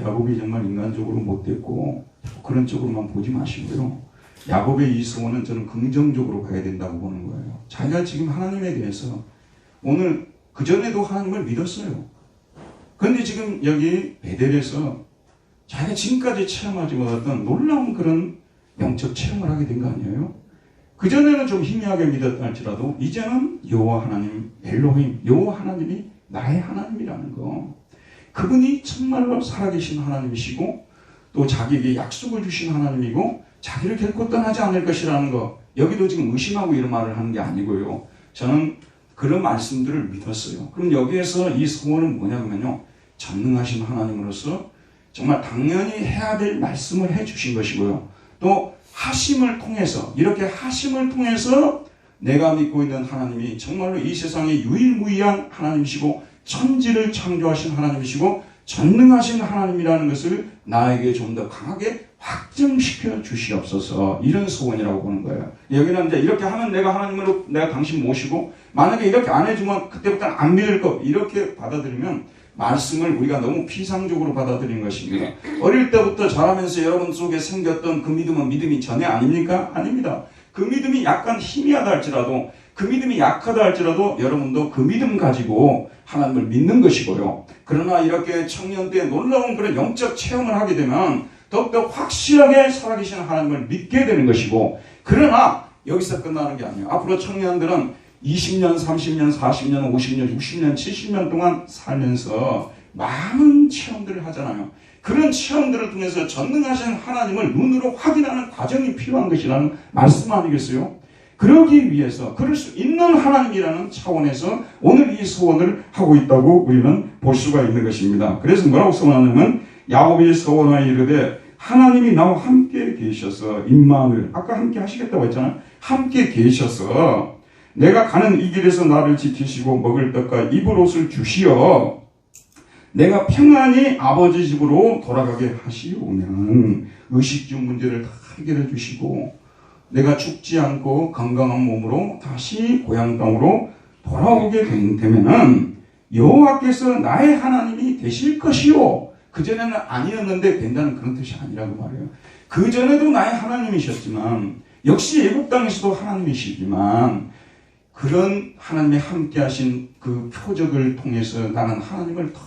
야곱이 정말 인간적으로 못됐고 그런 쪽으로만 보지 마시고요. 야곱의 이 소원은 저는 긍정적으로 봐야 된다고 보는 거예요. 자기가 지금 하나님에 대해서 오늘 그전에도 하나님을 믿었어요. 그런데 지금 여기 베델에서 자기가 지금까지 체험하지 못했던 놀라운 그런 영적 체험을 하게 된 거 아니에요? 그전에는 좀 희미하게 믿었다 할지라도 이제는 여호와 하나님 엘로힘 여호와 하나님이 나의 하나님이라는 거, 그분이 정말로 살아계신 하나님이시고 또 자기에게 약속을 주신 하나님이고 자기를 결코 떠나지 않을 것이라는 거, 여기도 지금 의심하고 이런 말을 하는 게 아니고요. 저는 그런 말씀들을 믿었어요. 그럼 여기에서 이 소원은 뭐냐면요, 전능하신 하나님으로서 정말 당연히 해야 될 말씀을 해주신 것이고요. 또 하심을 통해서, 이렇게 하심을 통해서 내가 믿고 있는 하나님이 정말로 이 세상에 유일무이한 하나님이시고 천지를 창조하신 하나님이시고 전능하신 하나님이라는 것을 나에게 좀 더 강하게 확증시켜 주시옵소서, 이런 소원이라고 보는 거예요. 여기는 이제 이렇게 하면 내가 하나님으로 내가 당신 모시고, 만약에 이렇게 안 해주면 그때부터는 안 믿을 거, 이렇게 받아들이면 말씀을 우리가 너무 피상적으로 받아들인 것입니다. 어릴 때부터 자라면서 여러분 속에 생겼던 그 믿음은 믿음이 전혀 아닙니까? 아닙니다. 그 믿음이 약간 희미하다 할지라도, 그 믿음이 약하다 할지라도 여러분도 그 믿음 가지고 하나님을 믿는 것이고요. 그러나 이렇게 청년 때 놀라운 그런 영적 체험을 하게 되면 더욱더 확실하게 살아계신 하나님을 믿게 되는 것이고, 그러나 여기서 끝나는 게 아니에요. 앞으로 청년들은 20년, 30년, 40년, 50년, 60년, 70년 동안 살면서 많은 체험들을 하잖아요. 그런 체험들을 통해서 전능하신 하나님을 눈으로 확인하는 과정이 필요한 것이라는 말씀 아니겠어요? 그러기 위해서 그럴 수 있는 하나님이라는 차원에서 오늘 이 서원을 하고 있다고 우리는 볼 수가 있는 것입니다. 그래서 뭐라고 서원하냐면 야곱이 서원하여 이르되 하나님이 나와 함께 계셔서 임마누엘, 아까 함께 하시겠다고 했잖아요. 함께 계셔서 내가 가는 이 길에서 나를 지키시고 먹을 떡과 입을 옷을 주시어 내가 평안히 아버지 집으로 돌아가게 하시오면 의식주 문제를 다 해결해 주시고 내가 죽지 않고 건강한 몸으로 다시 고향 땅으로 돌아오게 되면은 여호와께서 나의 하나님이 되실 것이요. 그전에는 아니었는데 된다는 그런 뜻이 아니라고 말해요. 그전에도 나의 하나님이셨지만 역시 애국 땅에서도 하나님이시지만 그런 하나님의 함께 하신 그 표적을 통해서 나는 하나님을 더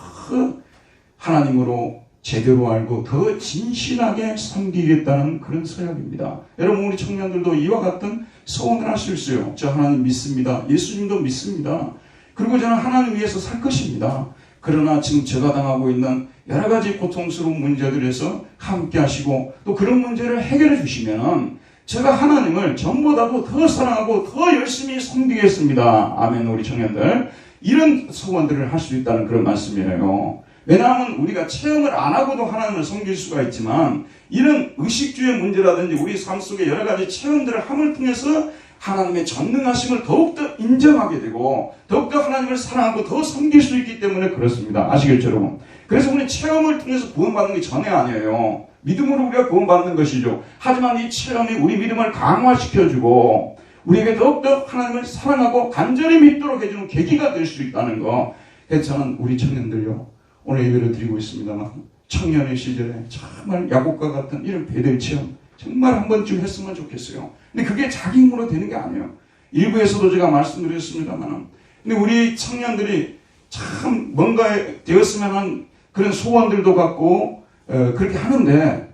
하나님으로 제대로 알고 더 진실하게 섬기겠다는 그런 서약입니다. 여러분 우리 청년들도 이와 같은 소원을 할 수 있어요. 저 하나님 믿습니다. 예수님도 믿습니다. 그리고 저는 하나님 위해서 살 것입니다. 그러나 지금 제가 당하고 있는 여러 가지 고통스러운 문제들에서 함께 하시고 또 그런 문제를 해결해 주시면 제가 하나님을 전보다도 더 사랑하고 더 열심히 섬기겠습니다. 아멘. 우리 청년들 이런 소원들을 할 수 있다는 그런 말씀이에요. 왜냐하면 우리가 체험을 안 하고도 하나님을 섬길 수가 있지만 이런 의식주의 문제라든지 우리 삶 속에 여러 가지 체험들을 함을 통해서 하나님의 전능하심을 더욱더 인정하게 되고 더욱더 하나님을 사랑하고 더 섬길 수 있기 때문에 그렇습니다. 아시겠죠 여러분? 그래서 우리 체험을 통해서 구원받는 게 전혀 아니에요. 믿음으로 우리가 구원받는 것이죠. 하지만 이 체험이 우리 믿음을 강화시켜주고 우리에게 더욱더 하나님을 사랑하고 간절히 믿도록 해주는 계기가 될 수 있다는 거. 그래서 저는 우리 청년들요 오늘 예배를 드리고 있습니다만 청년의 시절에 정말 야곱과 같은 이런 베델 체험 정말 한 번쯤 했으면 좋겠어요. 근데 그게 자기 힘으로 되는 게 아니에요. 일부에서도 제가 말씀드렸습니다만 근데 우리 청년들이 참 뭔가에 되었으면 하는 그런 소원들도 갖고 그렇게 하는데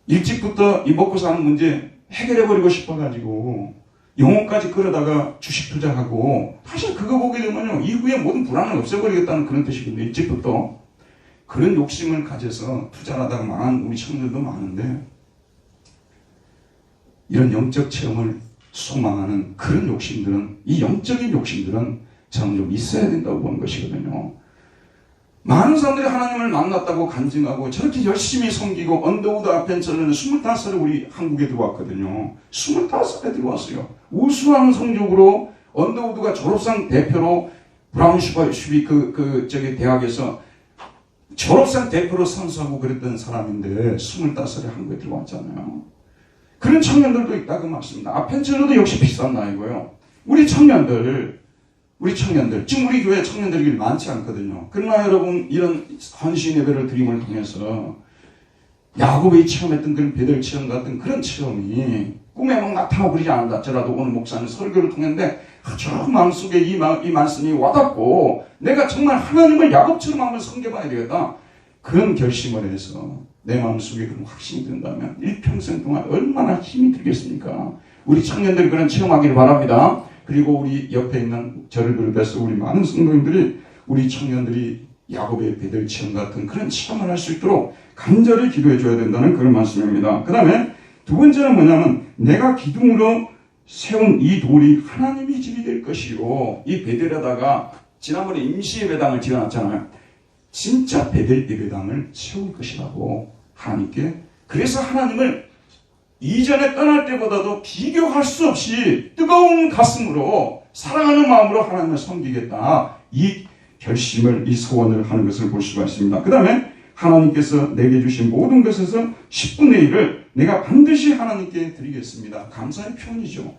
일찍부터 이 먹고 사는 문제 해결해버리고 싶어가지고 영혼까지 끌어다가 주식 투자하고 사실 그거 보게 되면요 이후에 모든 불안을 없애버리겠다는 그런 뜻이거든요. 일찍부터 그런 욕심을 가져서 투자를 하다가 망한 우리 청년들도 많은데 이런 영적 체험을 소망하는 그런 욕심들은 이 영적인 욕심들은 저는 좀 있어야 된다고 보는 것이거든요. 많은 사람들이 하나님을 만났다고 간증하고 저렇게 열심히 섬기고 언더우드 아펜처는 25살에 우리 한국에 들어왔거든요. 25살에 들어왔어요. 우수한 성적으로 언더우드가 졸업생 대표로 브라운슈바이 저기 대학에서 졸업생 대표로 선수하고 그랬던 사람인데 25살에 한국에 들어왔잖아요. 그런 청년들도 있다고 말씀입니다. 아펜처도 역시 비싼 나이고요. 우리 청년들 지금 우리 교회 청년들이 많지 않거든요. 그러나 여러분 이런 헌신 예배를 드림을 통해서 야곱이 체험했던 그런 베델 체험 같은 그런 체험이 꿈에 막 나타나고 그러지 않았더라도 오늘 목사님 설교를 통했는데 저 마음속에 이 말씀이 와닿고 내가 정말 하나님을 야곱처럼 한번 섬겨봐야 되겠다. 그런 결심을 해서 내 마음속에 그런 확신이 든다면 일평생 동안 얼마나 힘이 들겠습니까? 우리 청년들이 그런 체험하기를 바랍니다. 그리고 우리 옆에 있는 저를 비롯해서 우리 많은 성도님들이 우리 청년들이 야곱의 베델 체험 같은 그런 체험을 할 수 있도록 간절히 기도해 줘야 된다는 그런 말씀입니다. 그 다음에 두 번째는 뭐냐면 내가 기둥으로 세운 이 돌이 하나님의 집이 될 것이요. 이 베델에다가 지난번에 임시 예배당을 지어놨잖아요. 진짜 베델 예배당을 세울 것이라고 하나님께. 그래서 하나님을 이전에 떠날 때보다도 비교할 수 없이 뜨거운 가슴으로 사랑하는 마음으로 하나님을 섬기겠다. 이 결심을, 이 소원을 하는 것을 볼 수가 있습니다. 그 다음에 하나님께서 내게 주신 모든 것에서 10분의 1을 내가 반드시 하나님께 드리겠습니다. 감사의 표현이죠.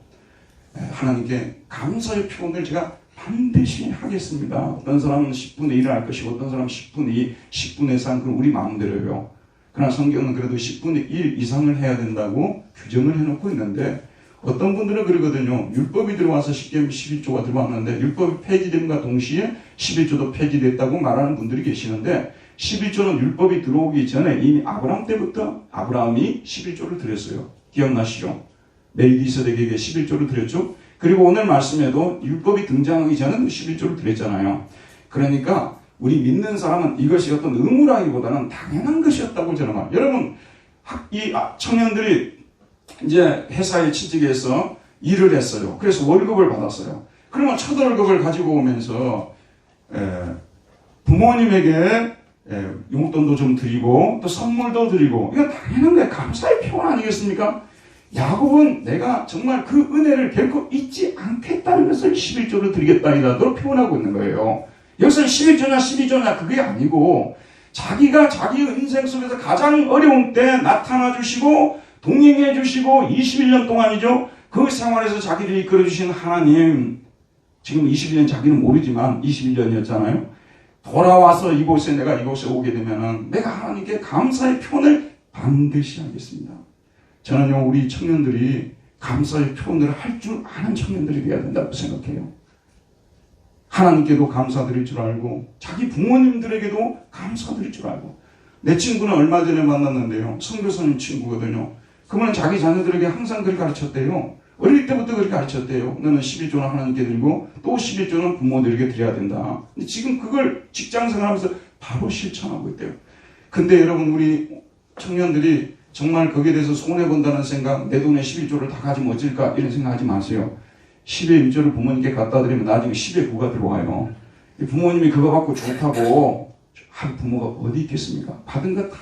하나님께 감사의 표현을 제가 반드시 하겠습니다. 어떤 사람은 10분의 1을 할 것이고 어떤 사람은 10분의 2, 10분의 3, 그건 우리 마음대로요. 그러나 성경은 그래도 10분의 1 이상을 해야 된다고 규정을 해놓고 있는데 어떤 분들은 그러거든요. 율법이 들어와서 십계명 11조가 들어왔는데 율법이 폐지됨과 동시에 11조도 폐지됐다고 말하는 분들이 계시는데 11조는 율법이 들어오기 전에 이미 아브라함 때부터 아브라함이 11조를 드렸어요. 기억나시죠? 멜기세덱에게 11조를 드렸죠. 그리고 오늘 말씀에도 율법이 등장하기 전에 11조를 드렸잖아요. 그러니까 우리 믿는 사람은 이것이 어떤 의무라기보다는 당연한 것이었다고 저는 말해요. 여러분, 이 청년들이 이제 회사에 취직해서 일을 했어요. 그래서 월급을 받았어요. 그러면 첫 월급을 가지고 오면서 부모님에게 용돈도 좀 드리고 또 선물도 드리고, 이건 당연한 거예요. 감사의 표현 아니겠습니까? 야곱은 내가 정말 그 은혜를 결코 잊지 않겠다는 것을 11조를 드리겠다이라도 표현하고 있는 거예요. 여기서 11조냐 12조냐 그게 아니고, 자기가 자기 인생 속에서 가장 어려운 때 나타나 주시고 동행해 주시고 21년 동안이죠. 그 생활에서 자기를 이끌어 주신 하나님, 지금 21년 자기는 모르지만 21년이었잖아요. 돌아와서 이곳에 내가 이곳에 오게 되면은 내가 하나님께 감사의 표현을 반드시 하겠습니다. 저는요, 우리 청년들이 감사의 표현을 할 줄 아는 청년들이 되어야 된다고 생각해요. 하나님께도 감사드릴 줄 알고 자기 부모님들에게도 감사드릴 줄 알고. 내 친구는 얼마 전에 만났는데요, 선교사님 친구거든요. 그분은 자기 자녀들에게 항상 그렇게 가르쳤대요. 어릴 때부터 그렇게 가르쳤대요. 너는 11조는 하나님께 드리고 또 11조는 부모들에게 드려야 된다. 근데 지금 그걸 직장생활하면서 바로 실천하고 있대요. 근데 여러분, 우리 청년들이 정말 거기에 대해서 손해본다는 생각, 내 돈에 11조를 다 가지면 어쩔까 이런 생각하지 마세요. 10의 1조를 부모님께 갖다 드리면 나중에 10의 9가 들어와요. 부모님이 그거 받고 좋다고 할 부모가 어디 있겠습니까? 받은 거 다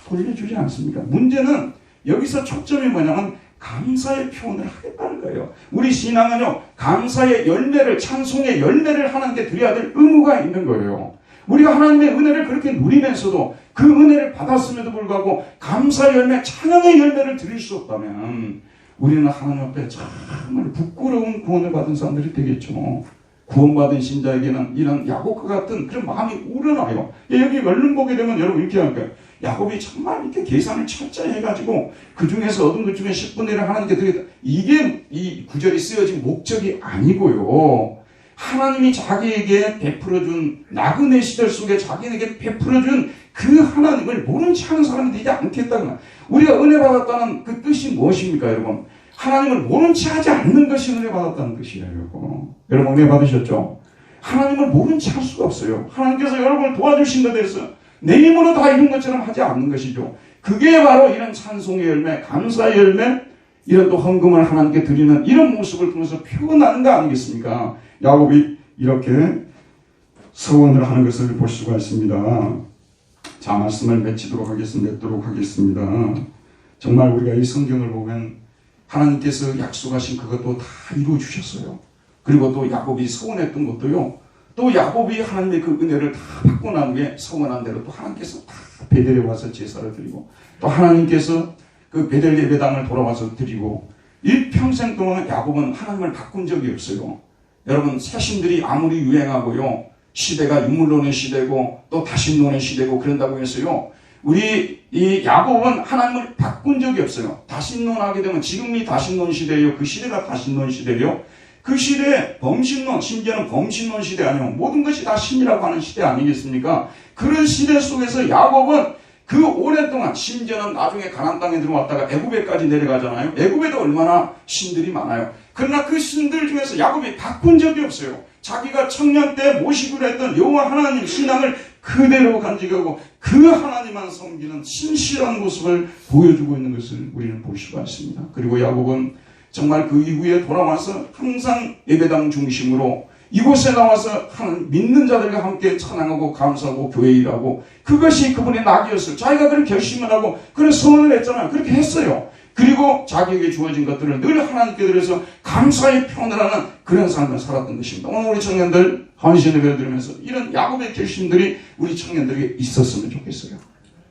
돌려주지 않습니까? 문제는 여기서 초점이 뭐냐면 감사의 표현을 하겠다는 거예요. 우리 신앙은요, 감사의 열매를, 찬송의 열매를 하나님께 드려야 될 의무가 있는 거예요. 우리가 하나님의 은혜를 그렇게 누리면서도 그 은혜를 받았음에도 불구하고 감사의 열매, 찬양의 열매를 드릴 수 없다면 우리는 하나님 앞에 정말 부끄러운 구원을 받은 사람들이 되겠죠. 구원받은 신자에게는 이런 야곱과 같은 그런 마음이 우러나요. 여기 원론 보게 되면 여러분 이렇게 할 거예요. 야곱이 정말 이렇게 계산을 철저히 해가지고 그 중에서 얻은 것 중에 10분의 1을 하나님께 드리겠다. 이게 이 구절이 쓰여진 목적이 아니고요. 하나님이 자기에게 베풀어준 나그네 시절 속에 자기에게 베풀어준 그 하나님을 모른 체 하는 사람이 되지 않겠다고. 우리가 은혜 받았다는 그 뜻이 무엇입니까, 여러분? 하나님을 모른 체 하지 않는 것이 은혜 받았다는 뜻이에요, 여러분. 여러분 은혜 받으셨죠? 하나님을 모른 체 할 수가 없어요. 하나님께서 여러분을 도와주신 것에 대해서 내 힘으로 다 이룬 것처럼 하지 않는 것이죠. 그게 바로 이런 찬송의 열매, 감사의 열매, 이런 또 헌금을 하나님께 드리는 이런 모습을 통해서 표현하는 거 아니겠습니까? 야곱이 이렇게 서원을 하는 것을 볼 수가 있습니다. 자, 말씀을 맺도록 하겠습니다. 정말 우리가 이 성경을 보면 하나님께서 약속하신 그것도 다 이루어 주셨어요. 그리고 또 야곱이 서원했던 것도요, 또 야곱이 하나님의 그 은혜를 다 받고 난 후에 서원한 대로 또 하나님께서 다 베델에 와서 제사를 드리고, 또 하나님께서 그 베델 예배당을 돌아와서 드리고, 일평생 동안 야곱은 하나님을 바꾼 적이 없어요. 여러분, 새신들이 아무리 유행하고요, 시대가 유물론의 시대고 또 다신론의 시대고 그런다고 해서요, 우리 이 야곱은 하나님을 바꾼 적이 없어요. 다신론 하게 되면 지금이 다신론 시대예요. 그 시대가 다신론 시대예요. 그 시대에 범신론, 심지어는 범신론 시대 아니면 모든 것이 다 신이라고 하는 시대 아니겠습니까? 그런 시대 속에서 야곱은 그 오랫동안, 심지어는 나중에 가나안 땅에 들어왔다가 애굽에까지 내려가잖아요. 애굽에도 얼마나 신들이 많아요. 그러나 그 신들 중에서 야곱이 바꾼 적이 없어요. 자기가 청년 때 모시기로 했던 여호와 하나님 신앙을 그대로 간직하고 그 하나님만 섬기는 신실한 모습을 보여주고 있는 것을 우리는 볼 수가 있습니다. 그리고 야곱은 정말 그 이후에 돌아와서 항상 예배당 중심으로 이곳에 나와서 믿는 자들과 함께 찬양하고 감사하고 교회 일하고, 그것이 그분의 낙이었어요. 자기가 그런 결심을 하고 그런 선언을 했잖아요. 그렇게 했어요. 그리고 자기에게 주어진 것들을 늘 하나님께 드려서 감사의 표현을 하는 그런 삶을 살았던 것입니다. 오늘 우리 청년들 헌신 예배를 드리면서 이런 야곱의 결심들이 우리 청년들에게 있었으면 좋겠어요.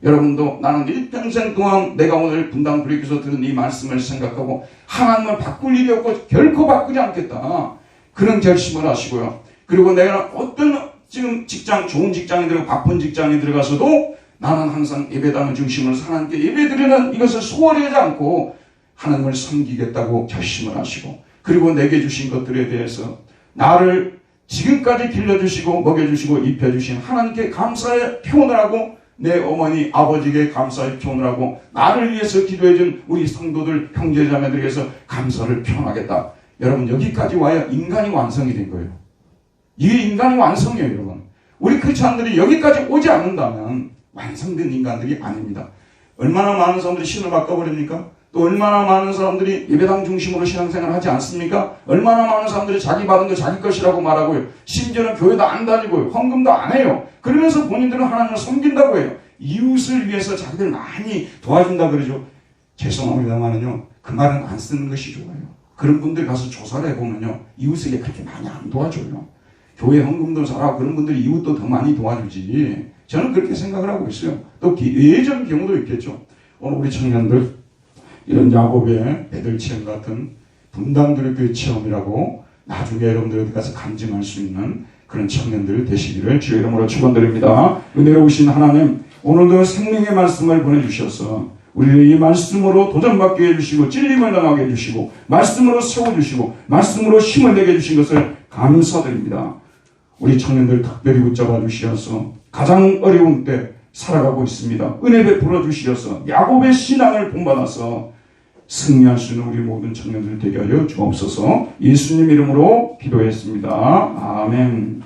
여러분도 나는 일평생 동안 내가 오늘 분당 브레이크에서 들은 이 말씀을 생각하고 하나님을 바꿀 일이 없고 결코 바꾸지 않겠다, 그런 결심을 하시고요. 그리고 내가 어떤 지금 직장, 좋은 직장에 들어가 바쁜 직장에 들어가서도 나는 항상 예배당을 중심으로 하나님께 예배드리는 이것을 소홀히 하지 않고 하나님을 섬기겠다고 결심을 하시고, 그리고 내게 주신 것들에 대해서 나를 지금까지 길러주시고 먹여주시고 입혀주신 하나님께 감사의 표현을 하고, 내 어머니 아버지에게 감사의 표현을 하고, 나를 위해서 기도해준 우리 성도들 형제자매들에게 서 감사를 표현하겠다. 여러분, 여기까지 와야 인간이 완성이 된 거예요. 이게 인간이 완성이에요, 여러분. 우리 크리스찬들이 여기까지 오지 않는다면 완성된 인간들이 아닙니다. 얼마나 많은 사람들이 신을 바꿔버립니까? 또 얼마나 많은 사람들이 예배당 중심으로 신앙생활을 하지 않습니까? 얼마나 많은 사람들이 자기 받은 거 자기 것이라고 말하고요. 심지어는 교회도 안 다니고요. 헌금도 안 해요. 그러면서 본인들은 하나님을 섬긴다고 해요. 이웃을 위해서 자기들 많이 도와준다 그러죠. 죄송합니다만은요. 그 말은 안 쓰는 것이 좋아요. 그런 분들 가서 조사를 해보면요. 이웃에게 그렇게 많이 안 도와줘요. 교회 헌금도 잘하고 그런 분들이 이웃도 더 많이 도와주지. 저는 그렇게 생각을 하고 있어요. 또 예전 경우도 있겠죠. 오늘 우리 청년들 이런 야곱의 배들 체험 같은 분당교회 체험이라고 나중에 여러분들 어디 가서 간증할 수 있는 그런 청년들 되시기를 주의 이름으로 축원드립니다. 은혜로우신 하나님, 오늘도 생명의 말씀을 보내주셔서 우리를 이 말씀으로 도전받게 해주시고 찔림을 당하게 해주시고 말씀으로 세워주시고 말씀으로 힘을 내게 해주신 것을 감사드립니다. 우리 청년들 특별히 붙잡아 주시어서 가장 어려운 때 살아가고 있습니다. 은혜 베풀어 주시어서 야곱의 신앙을 본받아서 승리할 수 있는 우리 모든 청년들 되게 하여 주옵소서. 예수님 이름으로 기도했습니다. 아멘.